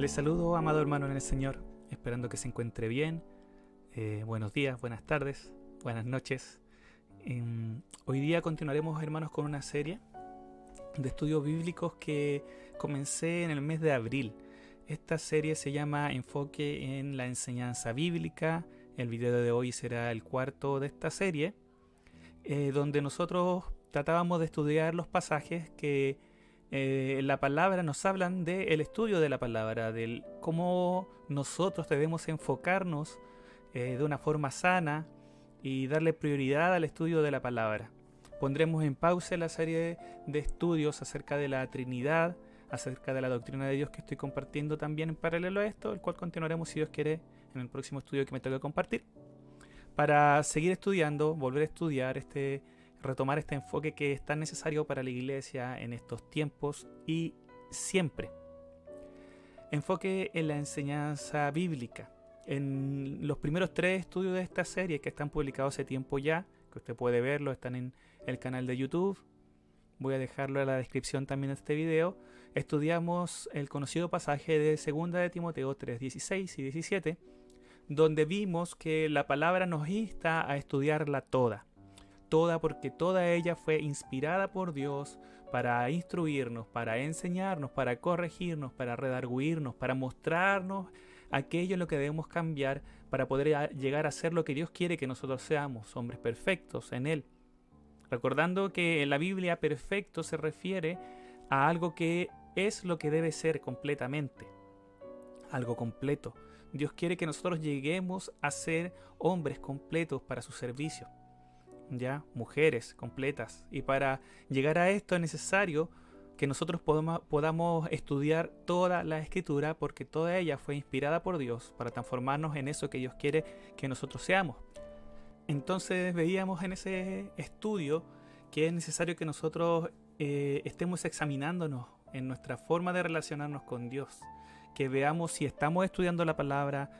Les saludo, amado hermano en el Señor, esperando que se encuentre bien. Buenos días, buenas tardes, buenas noches. Hoy día continuaremos, hermanos, con una serie de estudios bíblicos que comencé en el mes de abril. Esta serie se llama Enfoque en la enseñanza bíblica. El video de hoy será el cuarto de esta serie, donde nosotros tratábamos de estudiar los pasajes que la palabra nos hablan del estudio de la palabra, del cómo nosotros debemos enfocarnos de una forma sana y darle prioridad al estudio de la palabra. Pondremos en pausa la serie de estudios acerca de la Trinidad, acerca de la doctrina de Dios que estoy compartiendo también en paralelo a esto, el cual continuaremos, si Dios quiere, en el próximo estudio que me toque compartir, para seguir estudiando, volver a estudiar retomar este enfoque que es tan necesario para la iglesia en estos tiempos y siempre. Enfoque en la enseñanza bíblica. En los primeros 3 estudios de esta serie que están publicados hace tiempo ya, que usted puede verlo, están en el canal de YouTube. Voy a dejarlo en la descripción también de este video. Estudiamos el conocido pasaje de 2 de Timoteo 3:16 y 17, donde vimos que la palabra nos insta a estudiarla toda, porque toda ella fue inspirada por Dios para instruirnos, para enseñarnos, para corregirnos, para redarguirnos, para mostrarnos aquello en lo que debemos cambiar para poder llegar a ser lo que Dios quiere que nosotros seamos, hombres perfectos en Él. Recordando que en la Biblia perfecto se refiere a algo que es lo que debe ser completamente, algo completo. Dios quiere que nosotros lleguemos a ser hombres completos para su servicio, ya mujeres completas, y para llegar a esto es necesario que nosotros podamos estudiar toda la escritura, porque toda ella fue inspirada por Dios para transformarnos en eso que Dios quiere que nosotros seamos. Entonces veíamos en ese estudio que es necesario que nosotros estemos examinándonos en nuestra forma de relacionarnos con Dios, que veamos si estamos estudiando la palabra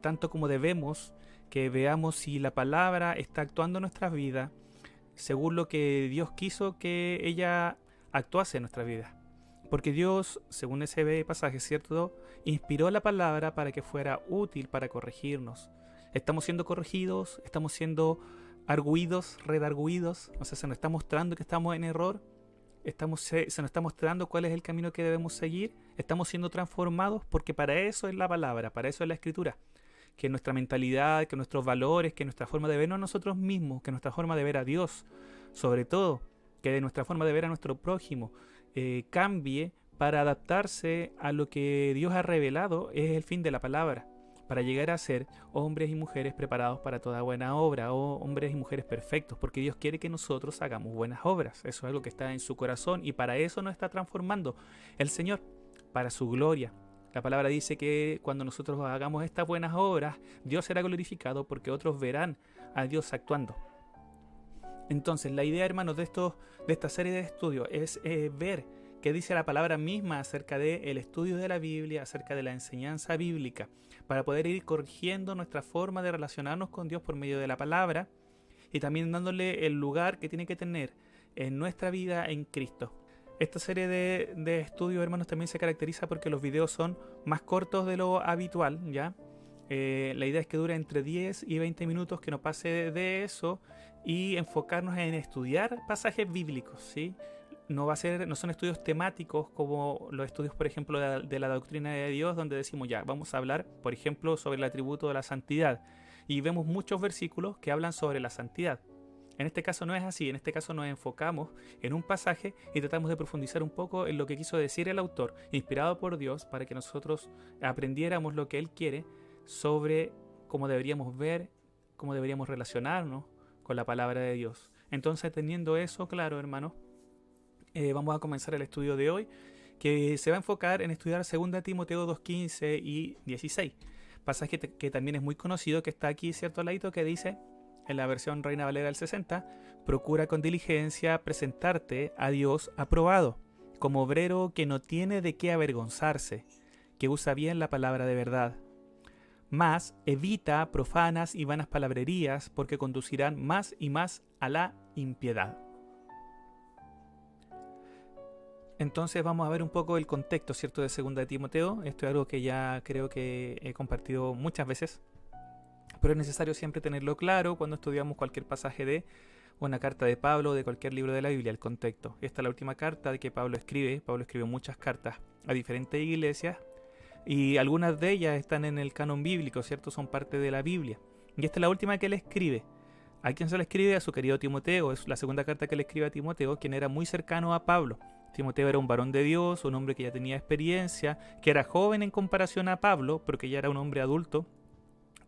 tanto como debemos, que veamos si la palabra está actuando en nuestras vidas según lo que Dios quiso que ella actuase en nuestra vida. Porque Dios, según ese pasaje, ¿cierto?, inspiró la palabra para que fuera útil para corregirnos. Estamos siendo corregidos, estamos siendo arguidos, redarguidos, o sea, se nos está mostrando que estamos en error, se nos está mostrando cuál es el camino que debemos seguir, estamos siendo transformados, porque para eso es la palabra, para eso es la escritura. Que nuestra mentalidad, que nuestros valores, que nuestra forma de vernos a nosotros mismos, que nuestra forma de ver a Dios, sobre todo, que de nuestra forma de ver a nuestro prójimo, cambie para adaptarse a lo que Dios ha revelado, es el fin de la palabra, para llegar a ser hombres y mujeres preparados para toda buena obra, o hombres y mujeres perfectos, porque Dios quiere que nosotros hagamos buenas obras. Eso es algo que está en su corazón, y para eso nos está transformando el Señor, para su gloria. La palabra dice que cuando nosotros hagamos estas buenas obras, Dios será glorificado, porque otros verán a Dios actuando. Entonces, la idea, hermanos, de esta serie de estudios es ver qué dice la palabra misma acerca del estudio de la Biblia, acerca de la enseñanza bíblica, para poder ir corrigiendo nuestra forma de relacionarnos con Dios por medio de la palabra, y también dándole el lugar que tiene que tener en nuestra vida en Cristo. Esta serie de estudios, hermanos, también se caracteriza porque los videos son más cortos de lo habitual, ¿ya? La idea es que dure entre 10 y 20 minutos, que no pase de eso, y enfocarnos en estudiar pasajes bíblicos, ¿sí? No son estudios temáticos como los estudios, por ejemplo, de la doctrina de Dios, donde decimos ya, vamos a hablar, por ejemplo, sobre el atributo de la santidad, y vemos muchos versículos que hablan sobre la santidad. En este caso no es así, en este caso nos enfocamos en un pasaje y tratamos de profundizar un poco en lo que quiso decir el autor, inspirado por Dios, para que nosotros aprendiéramos lo que Él quiere sobre cómo deberíamos ver, cómo deberíamos relacionarnos con la palabra de Dios. Entonces, teniendo eso claro, hermanos, vamos a comenzar el estudio de hoy, que se va a enfocar en estudiar 2 Timoteo 2:15 y 16, pasaje que también es muy conocido, que está aquí, cierto, al ladito, que dice, en la versión Reina Valera del 60, procura con diligencia presentarte a Dios aprobado, como obrero que no tiene de qué avergonzarse, que usa bien la palabra de verdad. Mas evita profanas y vanas palabrerías, porque conducirán más y más a la impiedad. Entonces vamos a ver un poco el contexto, ¿cierto?, de Segunda de Timoteo. Esto es algo que ya creo que he compartido muchas veces, pero es necesario siempre tenerlo claro cuando estudiamos cualquier pasaje de una carta de Pablo o de cualquier libro de la Biblia, el contexto. Esta es la última carta que Pablo escribe. Pablo escribió muchas cartas a diferentes iglesias y algunas de ellas están en el canon bíblico, ¿cierto? Son parte de la Biblia. Y esta es la última que él escribe. ¿A quién se le escribe? A su querido Timoteo. Es la segunda carta que le escribe a Timoteo, quien era muy cercano a Pablo. Timoteo era un varón de Dios, un hombre que ya tenía experiencia, que era joven en comparación a Pablo, pero que ya era un hombre adulto,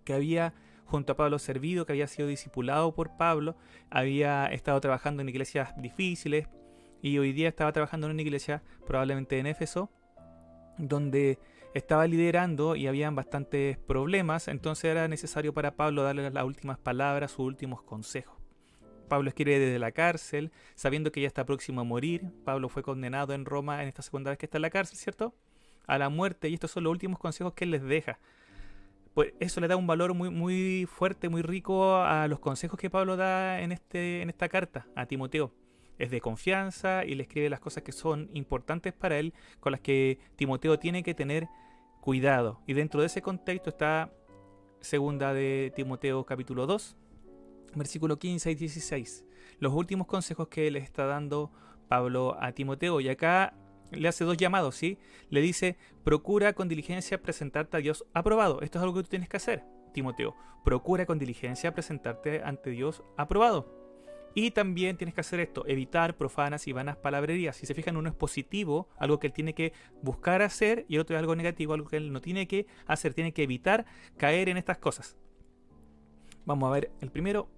que había junto a Pablo servido, que había sido discipulado por Pablo, había estado trabajando en iglesias difíciles y hoy día estaba trabajando en una iglesia probablemente en Éfeso, donde estaba liderando y habían bastantes problemas. Entonces era necesario para Pablo darle las últimas palabras, sus últimos consejos. Pablo escribe desde la cárcel, sabiendo que ya está próximo a morir. Pablo fue condenado en Roma en esta segunda vez que está en la cárcel, ¿cierto?, a la muerte, y estos son los últimos consejos que él les deja. Pues eso le da un valor muy, muy fuerte, muy rico a los consejos que Pablo da en esta carta a Timoteo. Es de confianza y le escribe las cosas que son importantes para él, con las que Timoteo tiene que tener cuidado. Y dentro de ese contexto está segunda de Timoteo capítulo 2, versículo 15 y 16. Los últimos consejos que le está dando Pablo a Timoteo. Y acá le hace dos llamados, ¿sí? Le dice, procura con diligencia presentarte a Dios aprobado. Esto es algo que tú tienes que hacer, Timoteo. Procura con diligencia presentarte ante Dios aprobado. Y también tienes que hacer esto, evitar profanas y vanas palabrerías. Si se fijan, uno es positivo, algo que él tiene que buscar hacer, y el otro es algo negativo, algo que él no tiene que hacer. Tiene que evitar caer en estas cosas. Vamos a ver el primero.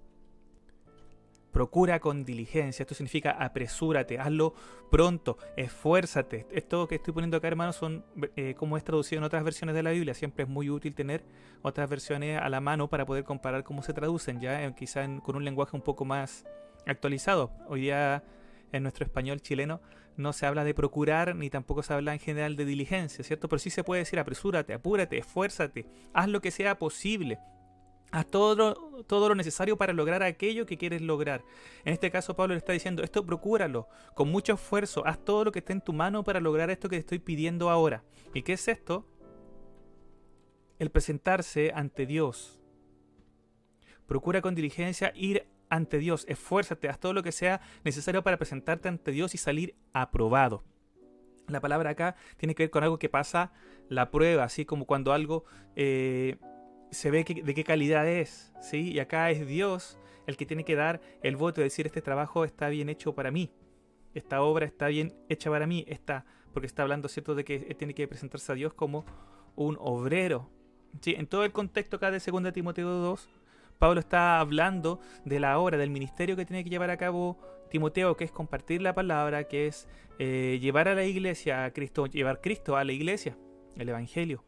Procura con diligencia. Esto significa apresúrate, hazlo pronto, esfuérzate. Esto que estoy poniendo acá, hermanos, son como es traducido en otras versiones de la Biblia. Siempre es muy útil tener otras versiones a la mano para poder comparar cómo se traducen, ya con un lenguaje un poco más actualizado. Hoy día en nuestro español chileno no se habla de procurar ni tampoco se habla en general de diligencia, ¿cierto? Pero sí se puede decir apresúrate, apúrate, esfuérzate, haz lo que sea posible. Haz todo lo necesario para lograr aquello que quieres lograr. En este caso Pablo le está diciendo, esto procúralo, con mucho esfuerzo, haz todo lo que esté en tu mano para lograr esto que te estoy pidiendo ahora. ¿Y qué es esto? El presentarse ante Dios. Procura con diligencia ir ante Dios, esfuérzate, haz todo lo que sea necesario para presentarte ante Dios y salir aprobado. La palabra acá tiene que ver con algo que pasa la prueba, así como cuando algo se ve de qué calidad es, ¿sí? Y acá es Dios el que tiene que dar el voto y decir, este trabajo está bien hecho para mí, esta obra está bien hecha para mí, porque está hablando, ¿cierto?, de que él tiene que presentarse a Dios como un obrero, ¿sí? En todo el contexto acá de 2 Timoteo 2, Pablo está hablando de la obra, del ministerio que tiene que llevar a cabo Timoteo, que es compartir la palabra, que es llevar a la iglesia a Cristo, llevar Cristo a la iglesia, el evangelio.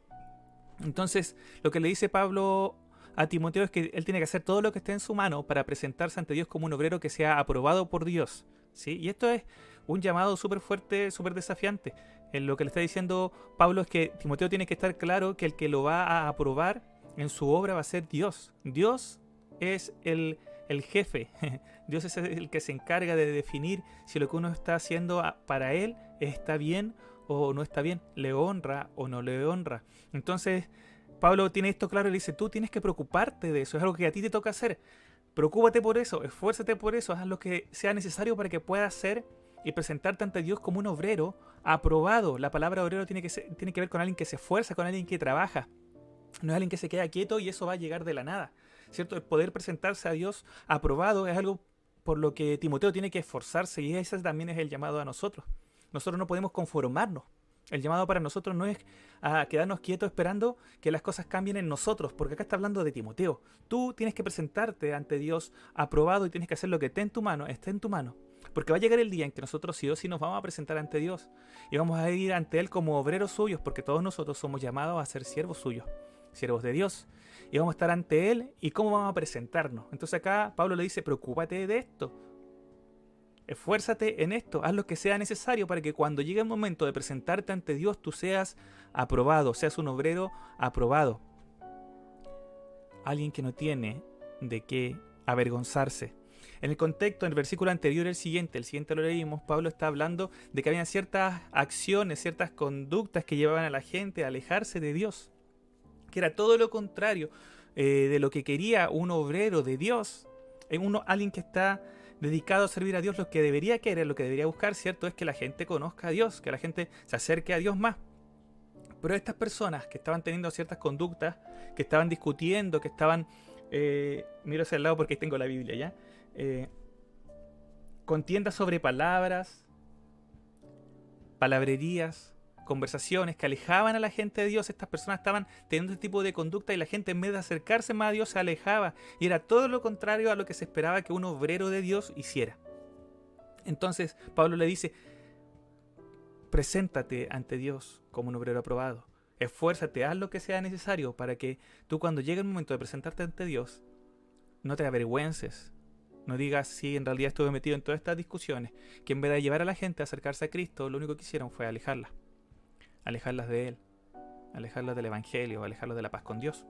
Entonces, lo que le dice Pablo a Timoteo es que él tiene que hacer todo lo que esté en su mano para presentarse ante Dios como un obrero que sea aprobado por Dios, ¿sí? Y esto es un llamado súper fuerte, súper desafiante. Lo que le está diciendo Pablo es que Timoteo tiene que estar claro que el que lo va a aprobar en su obra va a ser Dios. Dios es el jefe. Dios es el que se encarga de definir si lo que uno está haciendo para él está bien o no está bien, le honra o no le honra. Entonces Pablo tiene esto claro y le dice, tú tienes que preocuparte de eso, es algo que a ti te toca hacer. Preocúpate por eso, esfuérzate por eso, haz lo que sea necesario para que puedas ser y presentarte ante Dios como un obrero aprobado. La palabra obrero tiene que ver con alguien que se esfuerza, con alguien que trabaja. No es alguien que se queda quieto y eso va a llegar de la nada, ¿cierto? El poder presentarse a Dios aprobado es algo por lo que Timoteo tiene que esforzarse, y ese también es el llamado a nosotros. Nosotros no podemos conformarnos. El llamado para nosotros no es a quedarnos quietos esperando que las cosas cambien en nosotros, porque acá está hablando de Timoteo. Tú tienes que presentarte ante Dios aprobado y tienes que hacer lo que esté en tu mano, porque va a llegar el día en que nosotros sí o sí nos vamos a presentar ante Dios y vamos a ir ante Él como obreros suyos, porque todos nosotros somos llamados a ser siervos suyos, siervos de Dios, y vamos a estar ante Él. ¿Y cómo vamos a presentarnos? Entonces acá Pablo le dice, preocúpate de esto, esfuérzate en esto, haz lo que sea necesario para que cuando llegue el momento de presentarte ante Dios tú seas aprobado, seas un obrero aprobado, alguien que no tiene de qué avergonzarse. En el contexto, en el versículo anterior, el siguiente lo leímos, Pablo está hablando de que había ciertas acciones, ciertas conductas que llevaban a la gente a alejarse de Dios, que era todo lo contrario de lo que quería un obrero de Dios, alguien que está dedicado a servir a Dios. Lo que debería querer, lo que debería buscar, ¿cierto?, es que la gente conozca a Dios, que la gente se acerque a Dios más. Pero estas personas que estaban teniendo ciertas conductas, que estaban discutiendo, que estaban... miro hacia el lado porque tengo la Biblia ya. Contiendas sobre palabras, palabrerías, conversaciones que alejaban a la gente de Dios. Estas personas estaban teniendo este tipo de conducta y la gente, en vez de acercarse más a Dios, se alejaba. Y era todo lo contrario a lo que se esperaba que un obrero de Dios hiciera. Entonces Pablo le dice: preséntate ante Dios como un obrero aprobado. Esfuérzate, haz lo que sea necesario para que tú, cuando llegue el momento de presentarte ante Dios, no te avergüences. No digas: sí, en realidad estuve metido en todas estas discusiones, que en vez de llevar a la gente a acercarse a Cristo, lo único que hicieron fue alejarlas. Alejarlas de Él, alejarlas del Evangelio, alejarlas de la paz con Dios.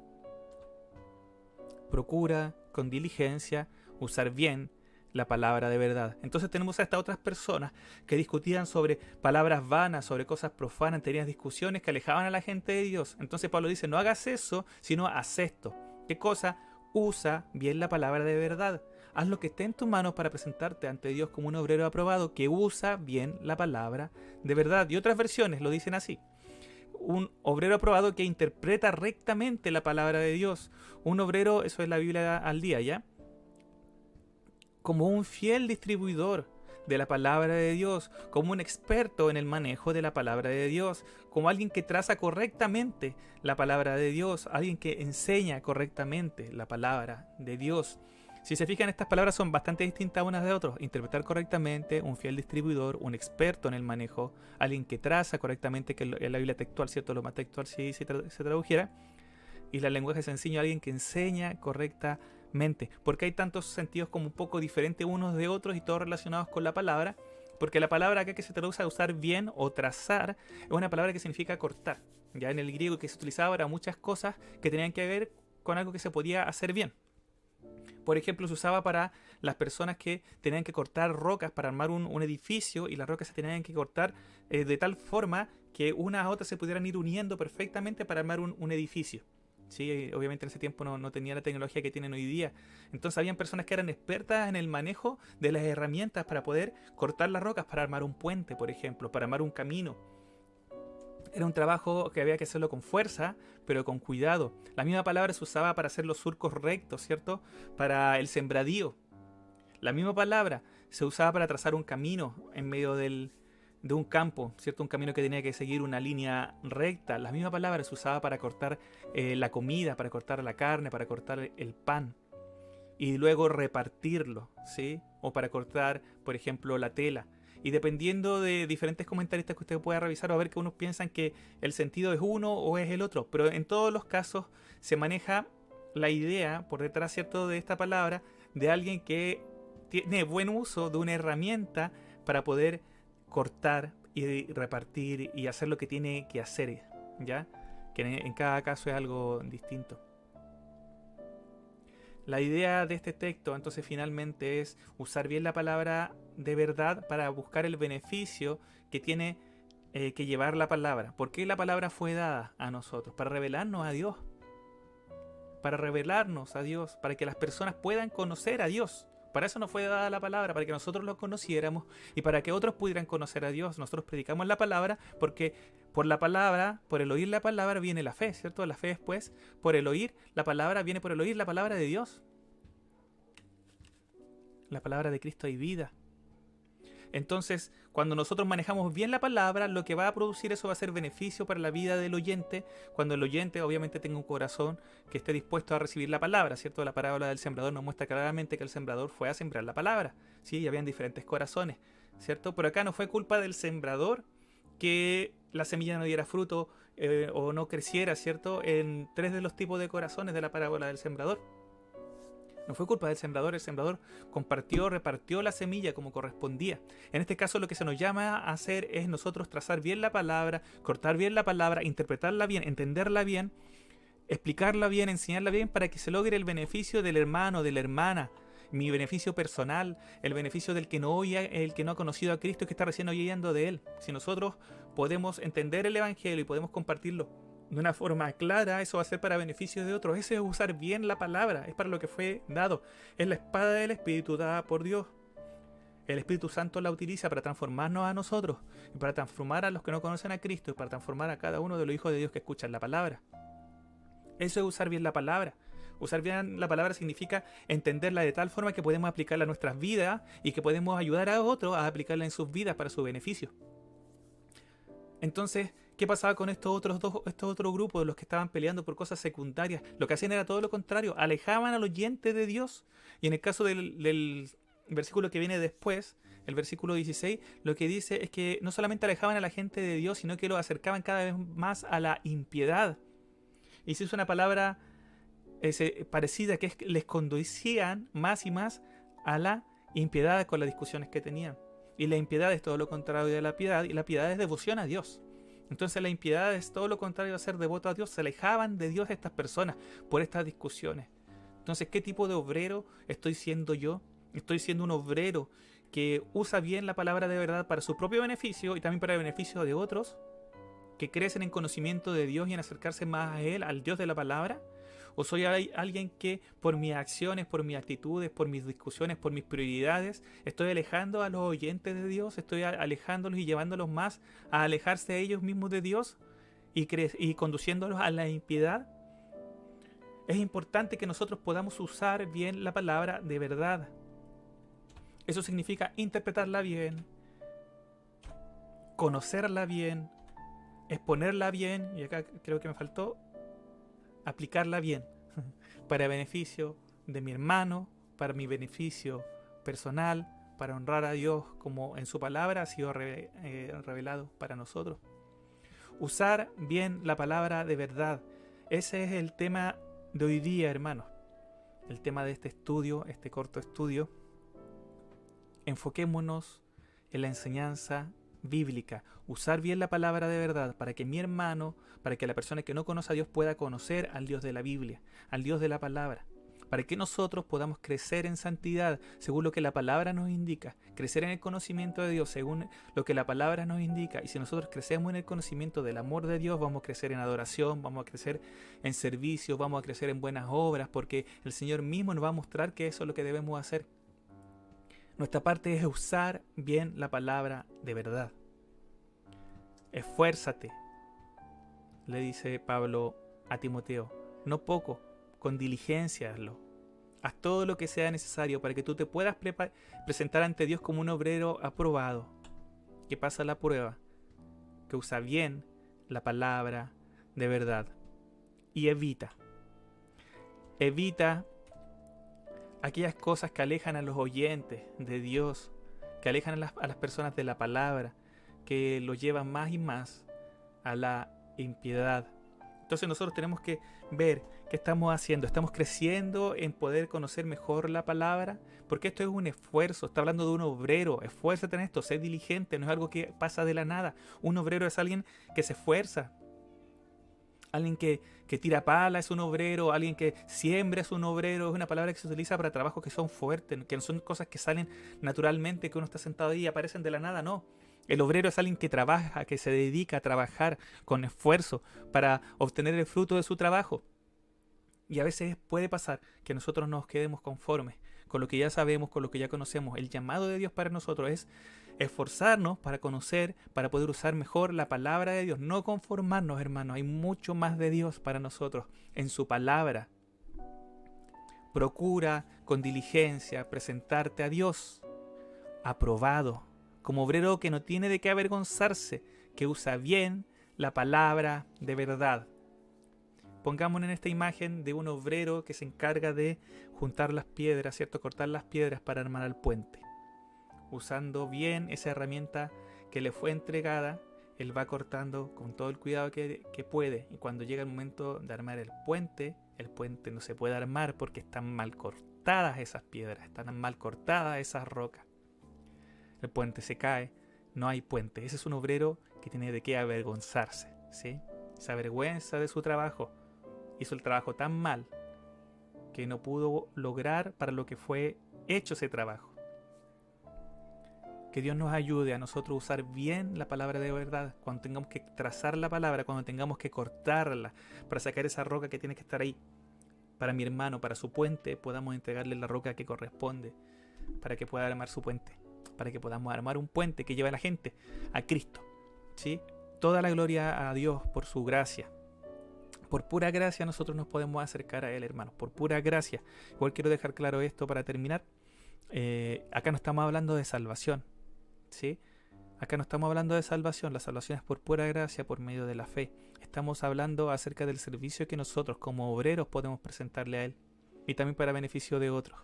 Procura con diligencia usar bien la palabra de verdad. Entonces tenemos a estas otras personas que discutían sobre palabras vanas, sobre cosas profanas, tenían discusiones que alejaban a la gente de Dios. Entonces Pablo dice: no hagas eso, sino haz esto. ¿Qué cosa? Usa bien la palabra de verdad. Haz lo que esté en tus manos para presentarte ante Dios como un obrero aprobado que usa bien la palabra de verdad. Y otras versiones lo dicen así: un obrero aprobado que interpreta rectamente la palabra de Dios. Un obrero, eso es la Biblia al día, ¿ya?, como un fiel distribuidor de la palabra de Dios, como un experto en el manejo de la palabra de Dios, como alguien que traza correctamente la palabra de Dios, alguien que enseña correctamente la palabra de Dios. Si se fijan, estas palabras son bastante distintas unas de otras. Interpretar correctamente, un fiel distribuidor, un experto en el manejo, alguien que traza correctamente, que en la Biblia textual, ¿cierto?, lo más textual si se tradujera, y la lenguaje sencillo, alguien que enseña correctamente. Porque hay tantos sentidos como un poco diferentes unos de otros y todos relacionados con la palabra, porque la palabra acá que se traduce a usar bien o trazar es una palabra que significa cortar. Ya en el griego que se utilizaba para muchas cosas que tenían que ver con algo que se podía hacer bien. Por ejemplo, se usaba para las personas que tenían que cortar rocas para armar un edificio, y las rocas se tenían que cortar de tal forma que unas a otras se pudieran ir uniendo perfectamente para armar un edificio. Sí, obviamente en ese tiempo no tenía la tecnología que tienen hoy día. Entonces habían personas que eran expertas en el manejo de las herramientas para poder cortar las rocas para armar un puente, por ejemplo, para armar un camino. Era un trabajo que había que hacerlo con fuerza, pero con cuidado. La misma palabra se usaba para hacer los surcos rectos, ¿cierto?, para el sembradío. La misma palabra se usaba para trazar un camino en medio de un campo, ¿cierto?, un camino que tenía que seguir una línea recta. La misma palabra se usaba para cortar la comida, para cortar la carne, para cortar el pan y luego repartirlo, ¿sí?, o para cortar, por ejemplo, la tela. Y dependiendo de diferentes comentaristas que usted pueda revisar, va a ver que unos piensan que el sentido es uno o es el otro, pero en todos los casos se maneja la idea por detrás, ¿cierto?, de esta palabra, de alguien que tiene buen uso de una herramienta para poder cortar y repartir y hacer lo que tiene que hacer, ¿ya? Que en cada caso es algo distinto. La idea de este texto entonces finalmente es usar bien la palabra de verdad para buscar el beneficio que tiene que llevar la palabra. ¿Por qué la palabra fue dada a nosotros? Para revelarnos a Dios. Para revelarnos a Dios, para que las personas puedan conocer a Dios. Para eso nos fue dada la palabra, para que nosotros lo conociéramos y para que otros pudieran conocer a Dios. Nosotros predicamos la palabra porque por la palabra, por el oír la palabra viene la fe, ¿cierto? La fe después, por el oír la palabra, viene por el oír la palabra de Dios. La palabra de Cristo hay vida. Entonces, cuando nosotros manejamos bien la palabra, lo que va a producir eso va a ser beneficio para la vida del oyente, cuando el oyente obviamente tenga un corazón que esté dispuesto a recibir la palabra, ¿cierto? La parábola del sembrador nos muestra claramente que el sembrador fue a sembrar la palabra, ¿sí? Y habían diferentes corazones, ¿cierto? Pero acá no fue culpa del sembrador que la semilla no diera fruto o no creciera, ¿cierto?, en 3 de los tipos de corazones de la parábola del sembrador. No fue culpa del sembrador, el sembrador compartió, repartió la semilla como correspondía. En este caso lo que se nos llama a hacer es nosotros trazar bien la palabra, cortar bien la palabra, interpretarla bien, entenderla bien, explicarla bien, enseñarla bien para que se logre el beneficio del hermano, de la hermana, mi beneficio personal, el beneficio del que no oye, el que no ha conocido a Cristo y que está recién oyendo de Él. Si nosotros podemos entender el Evangelio y podemos compartirlo de una forma clara, eso va a ser para beneficio de otros. Eso es usar bien la palabra, es para lo que fue dado. Es la espada del Espíritu dada por Dios. El Espíritu Santo la utiliza para transformarnos a nosotros, y para transformar a los que no conocen a Cristo, y para transformar a cada uno de los hijos de Dios que escuchan la palabra. Eso es usar bien la palabra. Usar bien la palabra significa entenderla de tal forma que podemos aplicarla a nuestras vidas y que podemos ayudar a otros a aplicarla en sus vidas para su beneficio. Entonces, ¿qué pasaba con estos otros grupos, los que estaban peleando por cosas secundarias? Lo que hacían era todo lo contrario, alejaban al oyente de Dios. Y en el caso del versículo que viene después, el versículo 16, lo que dice es que no solamente alejaban a la gente de Dios, sino que lo acercaban cada vez más a la impiedad. Y se usa una palabra parecida, que es que les conducían más y más a la impiedad con las discusiones que tenían. Y la impiedad es todo lo contrario de la piedad, y la piedad es devoción a Dios. Entonces la impiedad es todo lo contrario a ser devoto a Dios. Se alejaban de Dios estas personas por estas discusiones. Entonces, ¿qué tipo de obrero estoy siendo yo? Estoy siendo un obrero que usa bien la palabra de verdad para su propio beneficio y también para el beneficio de otros, que crecen en conocimiento de Dios y en acercarse más a Él, al Dios de la palabra. ¿O soy alguien que por mis acciones, por mis actitudes, por mis discusiones, por mis prioridades, estoy alejando a los oyentes de Dios, estoy alejándolos y llevándolos más a alejarse a ellos mismos de Dios y conduciéndolos a la impiedad? Es importante que nosotros podamos usar bien la palabra de verdad. Eso significa interpretarla bien, conocerla bien, exponerla bien, y acá creo que me faltó, aplicarla bien, para beneficio de mi hermano, para mi beneficio personal, para honrar a Dios como en su palabra ha sido revelado para nosotros. Usar bien la palabra de verdad. Ese es el tema de hoy día, hermanos. El tema de este estudio, este corto estudio. Enfoquémonos en la enseñanza bíblica, usar bien la palabra de verdad para que mi hermano, para que la persona que no conoce a Dios pueda conocer al Dios de la Biblia, al Dios de la palabra, para que nosotros podamos crecer en santidad según lo que la palabra nos indica, crecer en el conocimiento de Dios según lo que la palabra nos indica. Y si nosotros crecemos en el conocimiento del amor de Dios, vamos a crecer en adoración, vamos a crecer en servicio, vamos a crecer en buenas obras, porque el Señor mismo nos va a mostrar que eso es lo que debemos hacer. Nuestra parte es usar bien la palabra de verdad. Esfuérzate, le dice Pablo a Timoteo, no poco, con diligencia hazlo. Haz todo lo que sea necesario para que tú te puedas presentar ante Dios como un obrero aprobado, que pasa la prueba, que usa bien la palabra de verdad. Y evita aquellas cosas que alejan a los oyentes de Dios, que alejan a las personas de la palabra, que los llevan más y más a la impiedad. Entonces nosotros tenemos que ver qué estamos haciendo. Estamos creciendo en poder conocer mejor la palabra, porque esto es un esfuerzo. Está hablando de un obrero. Esfuérzate en esto, sé diligente, no es algo que pasa de la nada. Un obrero es alguien que se esfuerza. Alguien que tira pala es un obrero, alguien que siembra es un obrero. Es una palabra que se utiliza para trabajos que son fuertes, que no son cosas que salen naturalmente, que uno está sentado ahí y aparecen de la nada, no. El obrero es alguien que trabaja, que se dedica a trabajar con esfuerzo para obtener el fruto de su trabajo. Y a veces puede pasar que nosotros nos quedemos conformes con lo que ya sabemos, con lo que ya conocemos. El llamado de Dios para nosotros es esforzarnos para conocer, para poder usar mejor la palabra de Dios. No conformarnos, hermanos. Hay mucho más de Dios para nosotros en su palabra. Procura con diligencia presentarte a Dios aprobado, como obrero que no tiene de qué avergonzarse, que usa bien la palabra de verdad. Pongámonos en esta imagen de un obrero que se encarga de juntar las piedras, ¿cierto? Cortar las piedras para armar el puente. Usando bien esa herramienta que le fue entregada, él va cortando con todo el cuidado que puede. Y cuando llega el momento de armar el puente no se puede armar porque están mal cortadas esas piedras, están mal cortadas esas rocas. El puente se cae, no hay puente. Ese es un obrero que tiene de qué avergonzarse, ¿sí? Se avergüenza de su trabajo. Hizo el trabajo tan mal que no pudo lograr para lo que fue hecho ese trabajo. Que Dios nos ayude a nosotros a usar bien la palabra de verdad, cuando tengamos que trazar la palabra, cuando tengamos que cortarla para sacar esa roca que tiene que estar ahí. Para mi hermano, para su puente, podamos entregarle la roca que corresponde para que pueda armar su puente, para que podamos armar un puente que lleve a la gente a Cristo, ¿sí? Toda la gloria a Dios por su gracia. Por pura gracia nosotros nos podemos acercar a Él, hermanos, por pura gracia. Igual quiero dejar claro esto para terminar. Acá no estamos hablando de salvación, ¿sí? Acá no estamos hablando de salvación, la salvación es por pura gracia, por medio de la fe. Estamos hablando acerca del servicio que nosotros como obreros podemos presentarle a Él, y también para beneficio de otros,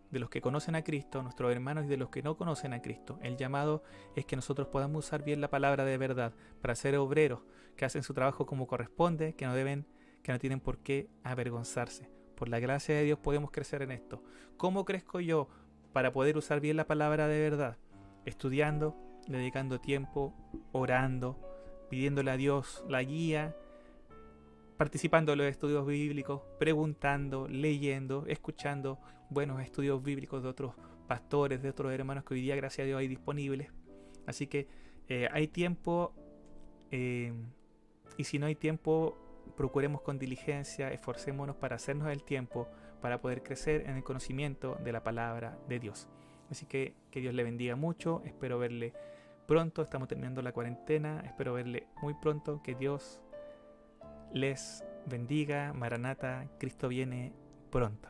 de los que conocen a Cristo, nuestros hermanos, y de los que no conocen a Cristo. El llamado es que nosotros podamos usar bien la palabra de verdad para ser obreros que hacen su trabajo como corresponde, que no tienen por qué avergonzarse. Por la gracia de Dios podemos crecer en esto. ¿Cómo crezco yo para poder usar bien la palabra de verdad? Estudiando, dedicando tiempo, orando, pidiéndole a Dios la guía, participando en los estudios bíblicos, preguntando, leyendo, escuchando buenos estudios bíblicos de otros pastores, de otros hermanos que hoy día, gracias a Dios, hay disponibles. Así que hay tiempo, y si no hay tiempo, procuremos con diligencia, esforcémonos para hacernos el tiempo para poder crecer en el conocimiento de la palabra de Dios. Así que Dios le bendiga mucho, espero verle pronto, estamos terminando la cuarentena, espero verle muy pronto, que Dios les bendiga, Maranata, Cristo viene pronto.